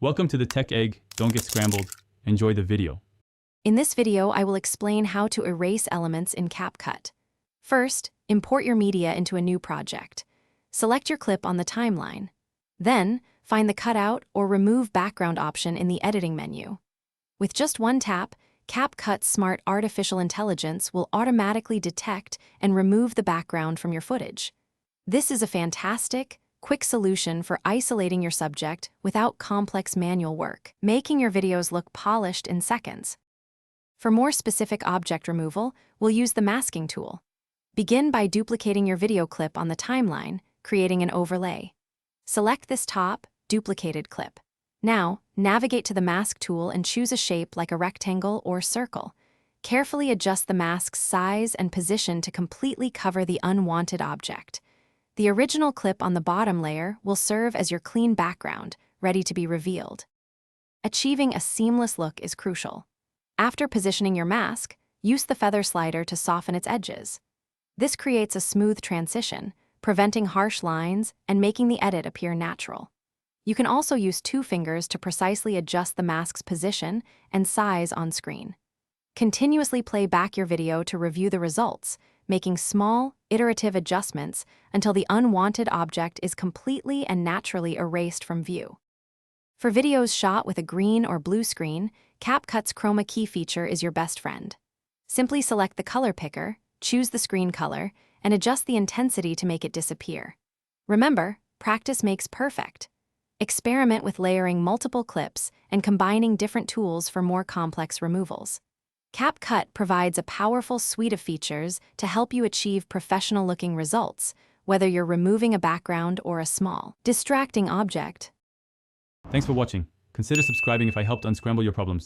Welcome to the Tech Egg. Don't get scrambled. Enjoy the video. In this video, I will explain how to erase elements in Capcut. First, import your media into a new project. Select your clip on the timeline. Then, find the cutout or remove background option in the editing menu. With just one tap, Capcut's smart artificial intelligence will automatically detect and remove the background from your footage. This is a fantastic, quick solution for isolating your subject without complex manual work, making your videos look polished in seconds. For more specific object removal, we'll use the masking tool. Begin by duplicating your video clip on the timeline, creating an overlay. Select this top, duplicated clip. Now, navigate to the mask tool and choose a shape like a rectangle or circle. Carefully adjust the mask's size and position to completely cover the unwanted object. The original clip on the bottom layer will serve as your clean background, ready to be revealed. Achieving a seamless look is crucial. After positioning your mask, use the feather slider to soften its edges. This creates a smooth transition, preventing harsh lines and making the edit appear natural. You can also use two fingers to precisely adjust the mask's position and size on screen. Continuously play back your video to review the results, making small, iterative adjustments until the unwanted object is completely and naturally erased from view. For videos shot with a green or blue screen, Capcut's chroma key feature is your best friend. Simply select the color picker, choose the screen color, and adjust the intensity to make it disappear. Remember, practice makes perfect. Experiment with layering multiple clips and combining different tools for more complex removals. Capcut provides a powerful suite of features to help you achieve professional-looking results, whether you're removing a background or a small, distracting object. Thanks for watching. Consider subscribing if I helped unscramble your problems.